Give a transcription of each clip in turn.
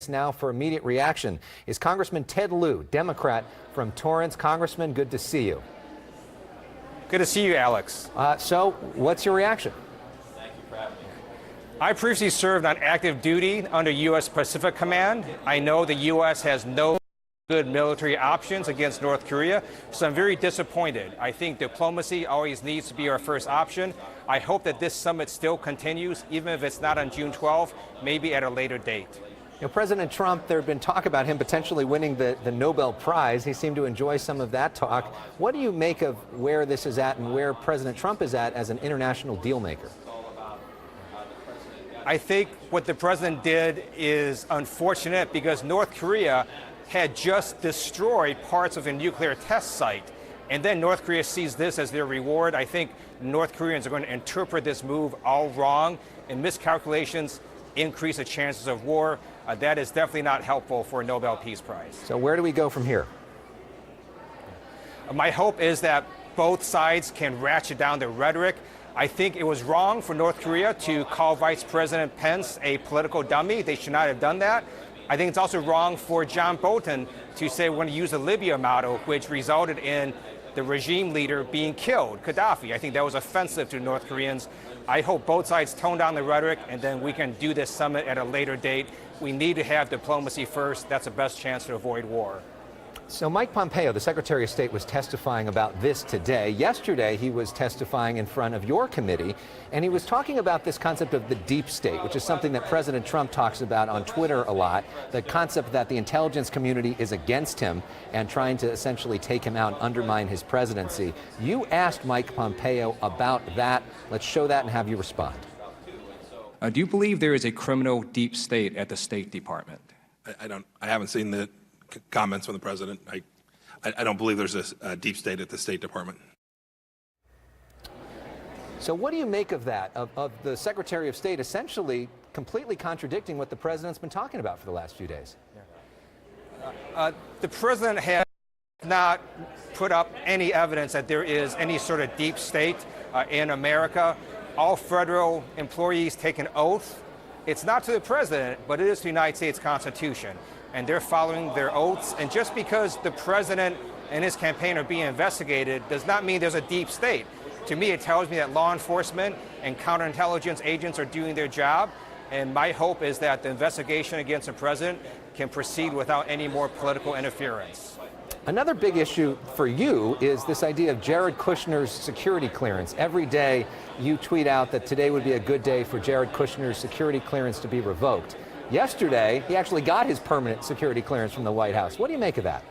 Now for immediate reaction is Congressman Ted Lieu, Democrat from Torrance. Congressman, good to see you. Good to see you, Alex. So what's your reaction? Thank you for having me. I previously served on active duty under U.S. Pacific Command. I know the U.S. has no good military options against North Korea, so I'm very disappointed. I think diplomacy always needs to be our first option. I hope that this summit still continues, even if it's not on June 12th, maybe at a later date. You know, President Trump, there had been talk about him potentially winning the Nobel Prize. He seemed to enjoy some of that talk. What do you make of where this is at and where President Trump is at as an international deal maker? I think what the president did is unfortunate because North Korea had just destroyed parts of a nuclear test site. And then North Korea sees this as their reward. I think North Koreans are going to interpret this move all wrong, and miscalculations increase the chances of war. That is definitely not helpful for a Nobel Peace Prize. So where do we go from here? My hope is that both sides can ratchet down the rhetoric. I think it was wrong for North Korea to call Vice President Pence a political dummy. They should not have done that. I think it's also wrong for John Bolton to say we're going to use the Libya model, which resulted in the regime leader being killed, Gaddafi. I think that was offensive to North Koreans. I hope both sides tone down the rhetoric, and then we can do this summit at a later date. We need to have diplomacy first. That's the best chance to avoid war. So Mike Pompeo, the Secretary of State, was testifying about this today. Yesterday, he was testifying in front of your committee, and he was talking about this concept of the deep state, which is something that President Trump talks about on Twitter a lot, the concept that the intelligence community is against him and trying to essentially take him out and undermine his presidency. You asked Mike Pompeo about that. Let's show that and have you respond. Do you believe there is a criminal deep state at the State Department? I haven't seen the comments from the president. I don't believe there's a deep state at the State Department. So what do you make of that, of the Secretary of State essentially completely contradicting what the president's been talking about for the last few days? The president has not put up any evidence that there is any sort of deep state in America. All federal employees take an oath. It's not to the president, but it is to the United States Constitution. And they're following their oaths. And just because the president and his campaign are being investigated does not mean there's a deep state. To me, it tells me that law enforcement and counterintelligence agents are doing their job. And my hope is that the investigation against the president can proceed without any more political interference. Another big issue for you is this idea of Jared Kushner's security clearance. Every day you tweet out that today would be a good day for Jared Kushner's security clearance to be revoked. Yesterday, he actually got his permanent security clearance from the White House. What do you make of that?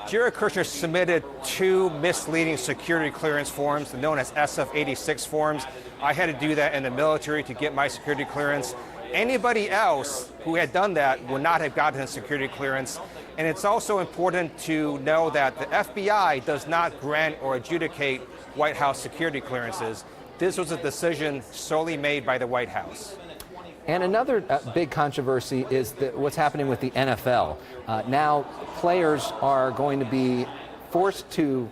Jared Kushner submitted 2 misleading security clearance forms, known as SF-86 forms. I had to do that in the military to get my security clearance. Anybody else who had done that would not have gotten a security clearance. And it's also important to know that the FBI does not grant or adjudicate White House security clearances. This was a decision solely made by the White House. And another big controversy is what's happening with the NFL. Now players are going to be forced to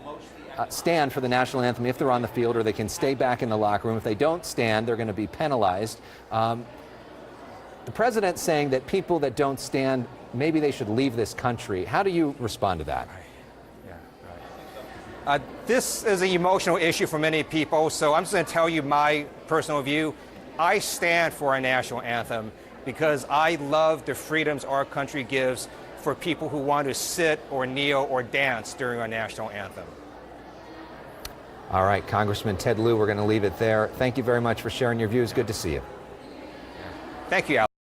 stand for the national anthem if they're on the field, or they can stay back in the locker room. If they don't stand, they're going to be penalized. The president's saying that people that don't stand, maybe they should leave this country. How do you respond to that? This is an emotional issue for many people, so I'm just going to tell you my personal view. I stand for our national anthem because I love the freedoms our country gives for people who want to sit or kneel or dance during our national anthem. All right, Congressman Ted Lieu, we're going to leave it there. Thank you very much for sharing your views. Good to see you. Thank you, Alex.